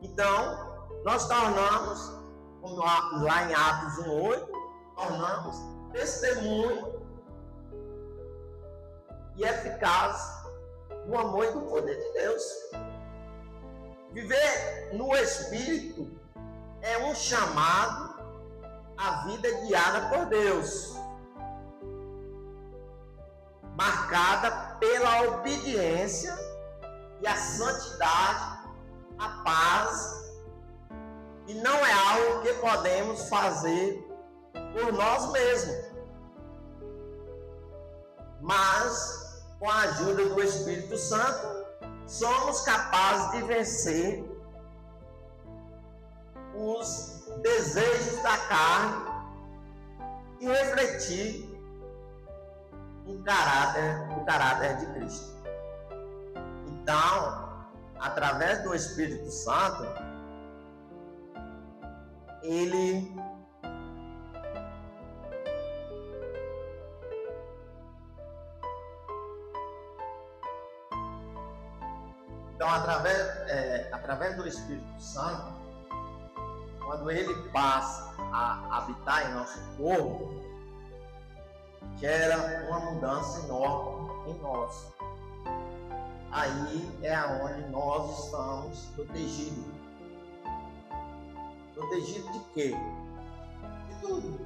Então, nós tornamos, como lá em Atos 1:8, tornamos testemunho e eficaz do amor e do poder de Deus. Viver no Espírito é um chamado à vida guiada por Deus, marcada pela obediência e a santidade, a paz, e não é algo que podemos fazer por nós mesmos, mas com a ajuda do Espírito Santo somos capazes de vencer os desejos da carne e refletir o caráter de Cristo. Então, através do Espírito Santo, Então, através do Espírito Santo, quando ele passa a habitar em nosso corpo, gera uma mudança enorme em nós. Aí é onde nós estamos protegidos. Protegidos de quê? De tudo.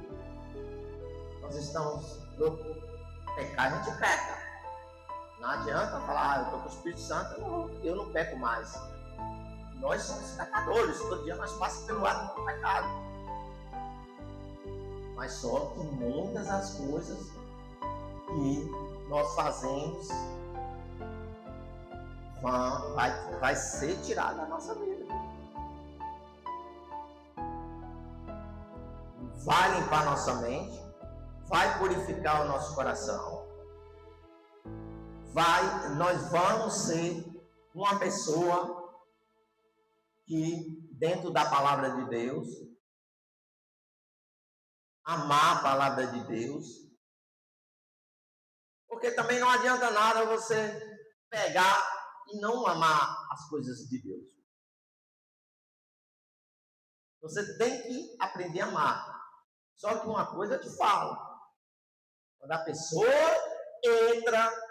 Nós estamos loucos. Pecar, a gente peca. Não adianta falar, eu estou com o Espírito Santo, eu não peco mais. Nós somos pecadores, todo dia nós passamos pelo ato do pecado. Mas só que muitas das coisas que nós fazemos vai ser tirada da nossa vida. Vai limpar nossa mente, vai purificar o nosso coração. Nós vamos ser uma pessoa que, dentro da palavra de Deus, amar a palavra de Deus, porque também não adianta nada você pegar e não amar as coisas de Deus. Você tem que aprender a amar. Só que uma coisa eu te falo, quando a pessoa entra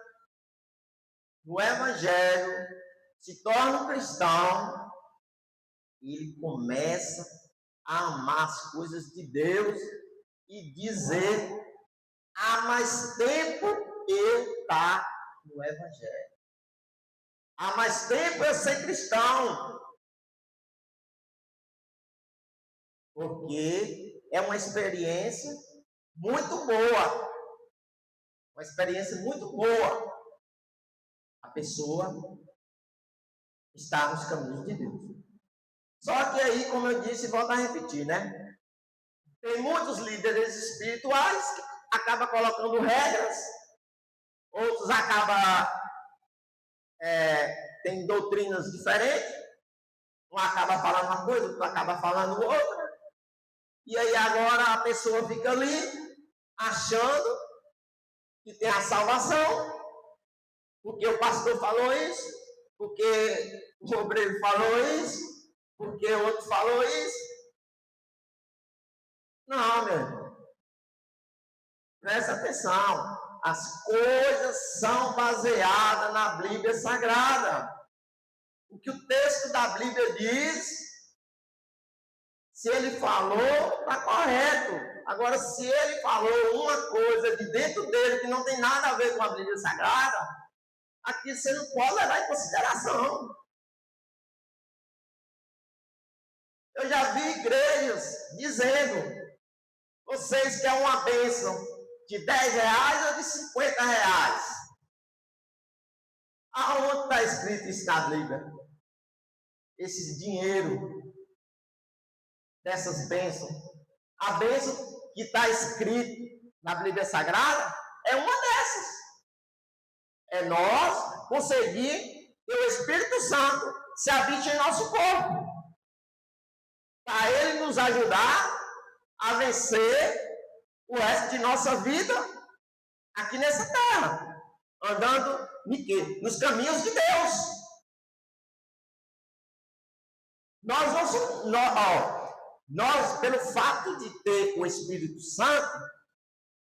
no Evangelho, se torna um cristão, ele começa a amar as coisas de Deus e dizer: há mais tempo eu estar no Evangelho. Há mais tempo eu ser cristão. Porque é uma experiência muito boa. Uma experiência muito boa. A pessoa está nos caminhos de Deus. Só que aí, como eu disse, volto a repetir, né? Tem muitos líderes espirituais que acabam colocando regras, outros acabam tem doutrinas diferentes, um acaba falando uma coisa, outro acaba falando outra, e aí agora a pessoa fica ali achando que tem a salvação, porque o pastor falou isso, porque o obreiro falou isso, porque o outro falou isso. Não, meu irmão. Presta atenção. As coisas são baseadas na Bíblia Sagrada. O que o texto da Bíblia diz, se ele falou, está correto. Agora, se ele falou uma coisa de dentro dele que não tem nada a ver com a Bíblia Sagrada, aqui você não pode levar em consideração. Eu já vi igrejas dizendo: vocês querem uma bênção de 10 reais ou de 50 reais? Aonde está escrito isso na Bíblia? Esse dinheiro, dessas bênçãos. A bênção que está escrito na Bíblia Sagrada é uma dessas. É nós conseguir que o Espírito Santo se habite em nosso corpo. Para ele nos ajudar a vencer o resto de nossa vida aqui nessa terra, andando nos caminhos de Deus. Nós, pelo fato de ter o Espírito Santo,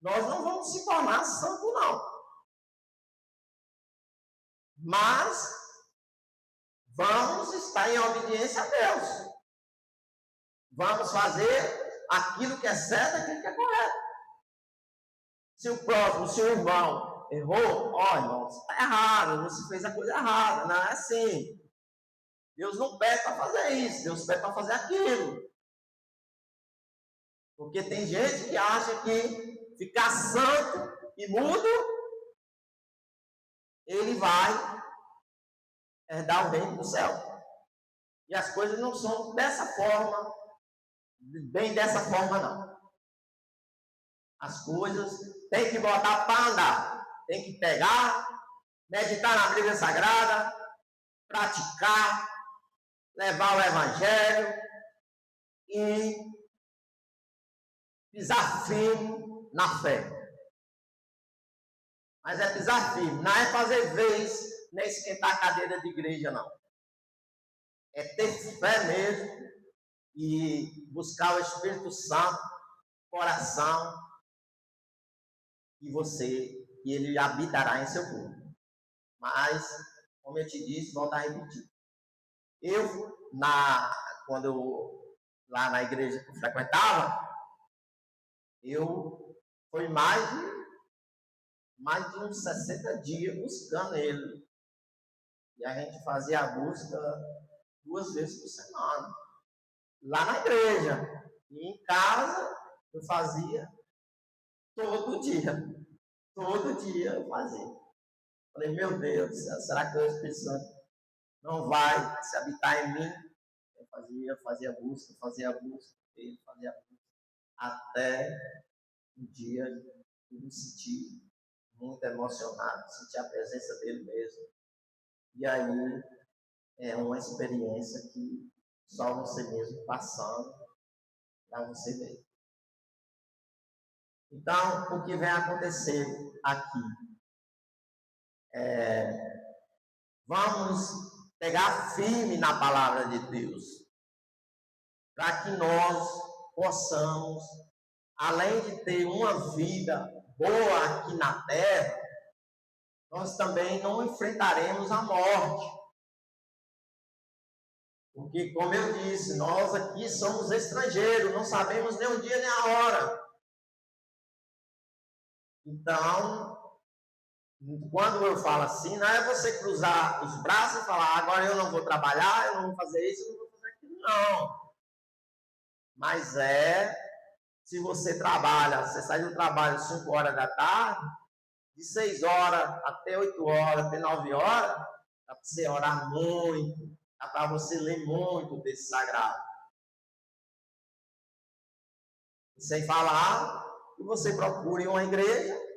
nós não vamos se tornar santos, não. Mas vamos estar em obediência a Deus. Vamos fazer aquilo que é certo, aquilo que é correto. Se o próximo, se o irmão errou, irmão, você está errado, você fez a coisa errada, não é assim. Deus não pede para fazer isso, Deus pede para fazer aquilo. Porque tem gente que acha que ficar santo e mudo, ele vai herdar o reino do céu. E as coisas não são dessa forma, bem dessa forma não. as coisas, tem que botar para andar, tem que pegar, meditar na Bíblia Sagrada, praticar, levar o Evangelho e pisar firme na fé. Mas é pisar firme, não é fazer vez, nem esquentar a cadeira de igreja, não. É ter fé mesmo e buscar o Espírito Santo, coração, e ele habitará em seu corpo. Mas, como eu te disse, volto a repetir. Lá na igreja que eu frequentava, foi mais de uns 60 dias buscando ele. E a gente fazia a busca 2 vezes por semana. Lá na igreja. E em casa eu fazia todo dia. Todo dia eu fazia. Falei, meu Deus, será que o Espírito Santo não vai se habitar em mim? Eu fazia a busca, até um dia eu me senti muito emocionado, senti a presença dele mesmo. E aí é uma experiência que só você mesmo passando para você ver. Então, o que vem acontecer aqui? Vamos pegar firme na palavra de Deus, para que nós possamos, além de ter uma vida boa aqui na terra, nós também não enfrentaremos a morte. Porque, como eu disse, nós aqui somos estrangeiros, não sabemos nem o dia nem a hora. Então, quando eu falo assim, não é você cruzar os braços e falar, agora eu não vou trabalhar, eu não vou fazer isso, eu não vou fazer aquilo, não. Mas se você trabalha, você sai do trabalho às 5 horas da tarde, de 6 horas até 8 horas, até 9 horas, dá para você orar muito, dá para você ler muito desse sagrado. E sem falar que você procure uma igreja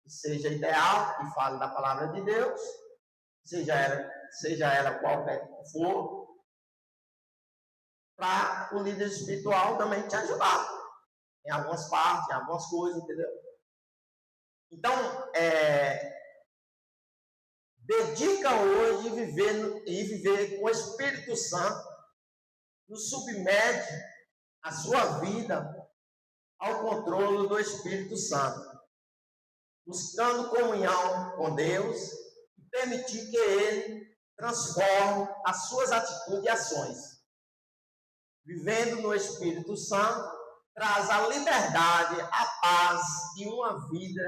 que seja ideal, que fale da palavra de Deus, seja ela qualquer que for, para o líder espiritual também te ajudar em algumas partes, em algumas coisas, entendeu? Então, dedica hoje e viver com o Espírito Santo, nos submete a sua vida ao controle do Espírito Santo, buscando comunhão com Deus e permitir que Ele transforme as suas atitudes e ações. Vivendo no Espírito Santo, traz a liberdade, a paz e uma vida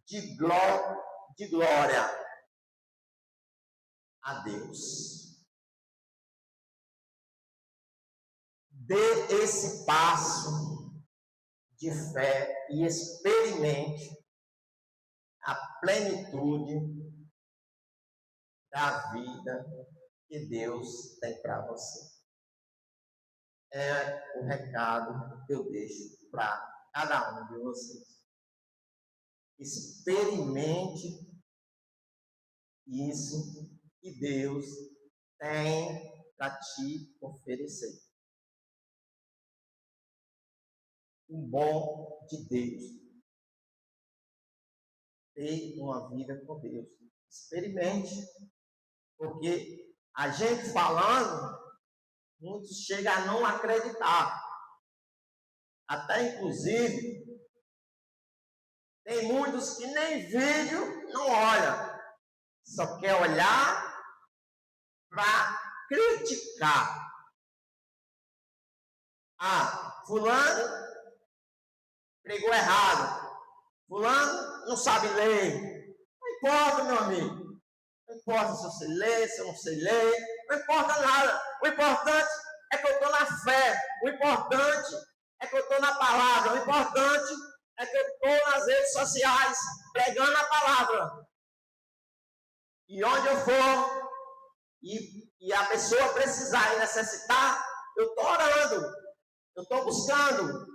de glória a Deus. Dê esse passo de fé e experimente a plenitude da vida que Deus tem para você. É o recado que eu deixo para cada um de vocês. Experimente isso que Deus tem para te oferecer. O bom de Deus. Ter uma vida com Deus. Experimente. Porque a gente falando, muitos chegam a não acreditar. Até inclusive, tem muitos que nem vídeo não olham. Só quer olhar para criticar. Fulano pregou errado. Fulano não sabe ler. Não importa, meu amigo. Não importa se eu sei ler, se eu não sei ler. Não importa nada. O importante é que eu estou na fé. O importante é que eu estou na palavra. O importante é que eu estou nas redes sociais pregando a palavra. E onde eu for, e a pessoa precisar e necessitar, eu estou orando. Eu estou buscando.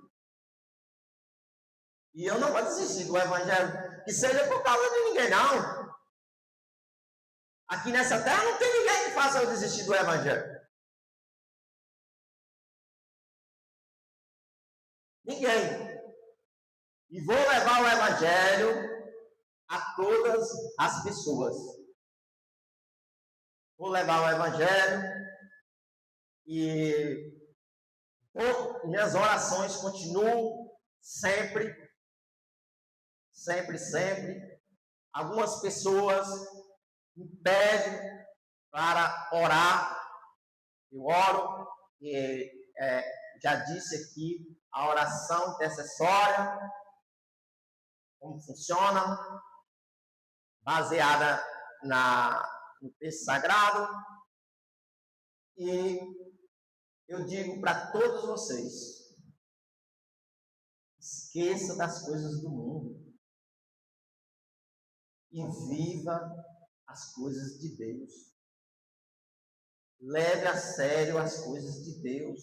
E eu não vou desistir do evangelho, que seja por causa de ninguém, não. Aqui nessa terra não tem ninguém que faça eu desistir do evangelho. Ninguém. E vou levar o evangelho a todas as pessoas. Vou levar o evangelho e minhas orações continuam sempre. Algumas pessoas me pedem para orar. Eu oro, e já disse aqui a oração intercessória, como funciona, baseada no texto sagrado. E eu digo para todos vocês, esqueça das coisas do mundo e viva as coisas de Deus. Leve a sério as coisas de Deus.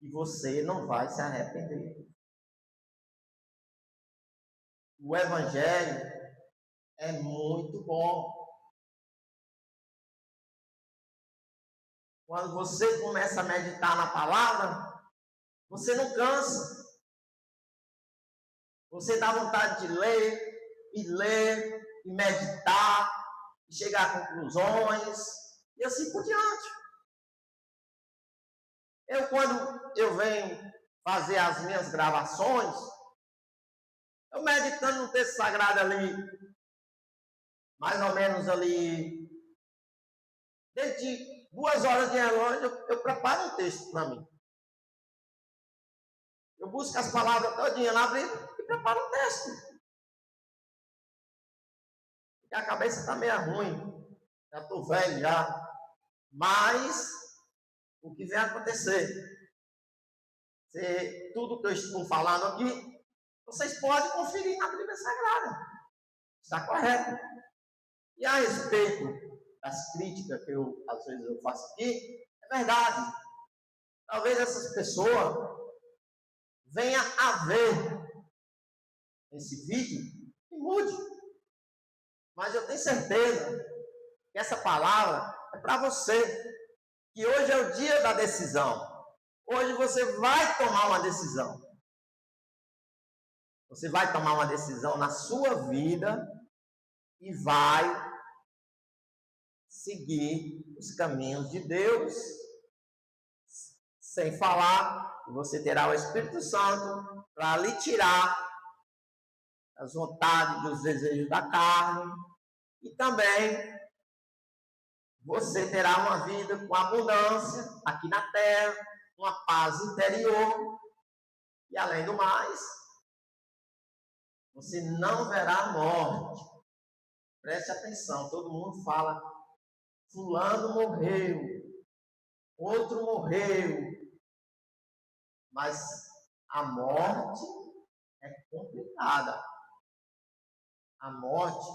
E você não vai se arrepender. O evangelho é muito bom. Quando você começa a meditar na palavra, você não cansa. Você dá vontade de ler, e meditar, e chegar a conclusões, e assim por diante. Quando eu venho fazer as minhas gravações, eu meditando no texto sagrado ali, mais ou menos ali, desde 2 horas de relógio, eu preparo um texto para mim. Eu busco as palavras todinhas na Bíblia e preparo um texto. Porque a cabeça está meio ruim. Já estou velho já. Mas o que vem acontecer? Tudo que eu estou falando aqui, vocês podem conferir na Bíblia Sagrada. Está correto. E a respeito das críticas que às vezes eu faço aqui, é verdade. Talvez essas pessoas venha a ver esse vídeo e mude. Mas eu tenho certeza que essa palavra é para você. Que hoje é o dia da decisão. Hoje você vai tomar uma decisão. Você vai tomar uma decisão na sua vida e vai seguir os caminhos de Deus. Sem falar, você terá o Espírito Santo para lhe tirar as vontades, dos desejos da carne. E também você terá uma vida com abundância aqui na terra, uma paz interior. E além do mais, você não verá a morte. Preste atenção, todo mundo fala, fulano morreu, outro morreu. Mas a morte é complicada. A morte,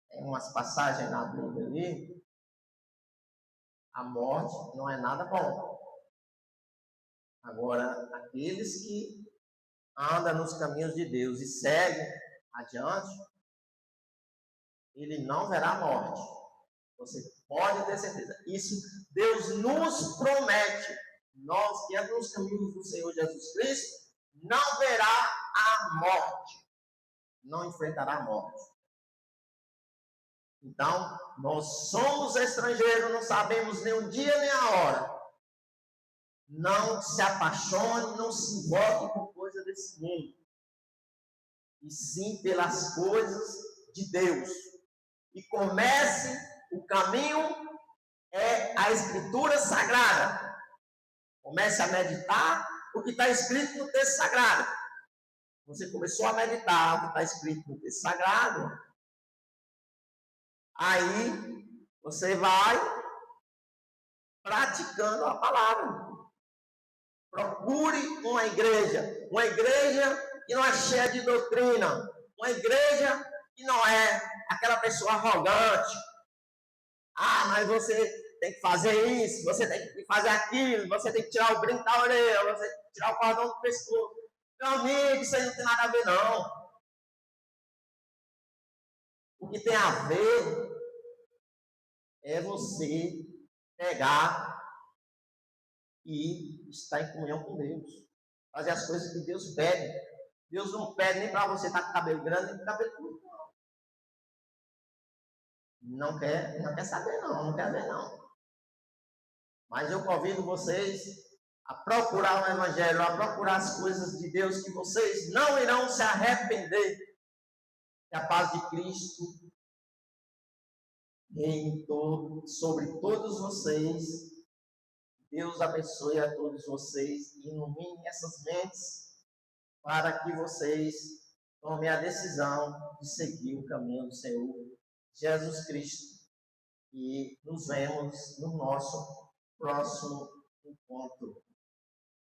tem umas passagens na Bíblia ali, a morte não é nada bom. Agora, aqueles que andam nos caminhos de Deus e seguem adiante, ele não verá a morte. Você pode ter certeza. Isso Deus nos promete. Nós que andamos nos caminhos do Senhor Jesus Cristo, não verá a morte. Não enfrentará a morte. Então, nós somos estrangeiros, não sabemos nem o dia nem a hora. Não se apaixone, não se envolve com coisa desse mundo. E sim pelas coisas de Deus. E comece, o caminho é a Escritura Sagrada. Comece a meditar o que está escrito no texto sagrado. Você começou a meditar o que está escrito no texto sagrado. Aí você vai praticando a palavra. Procure uma igreja que não é cheia de doutrina, uma igreja que não é aquela pessoa arrogante. Ah, mas você tem que fazer isso, você tem que fazer aquilo, você tem que tirar o brinco da orelha, você tem que tirar o cordão do pescoço. Meu amigo, isso aí não tem nada a ver, não. O que tem a ver é você pegar e estar em comunhão com Deus. Fazer as coisas que Deus pede. Deus não pede nem para você estar com cabelo grande, nem com cabelo curto. Não quer saber, não quer ver, não. Mas eu convido vocês a procurar o Evangelho, a procurar as coisas de Deus, que vocês não irão se arrepender. Que a paz de Cristo reine sobre todos vocês. Deus abençoe a todos vocês e ilumine essas mentes para que vocês tomem a decisão de seguir o caminho do Senhor Jesus Cristo. E nos vemos no nosso próximo encontro.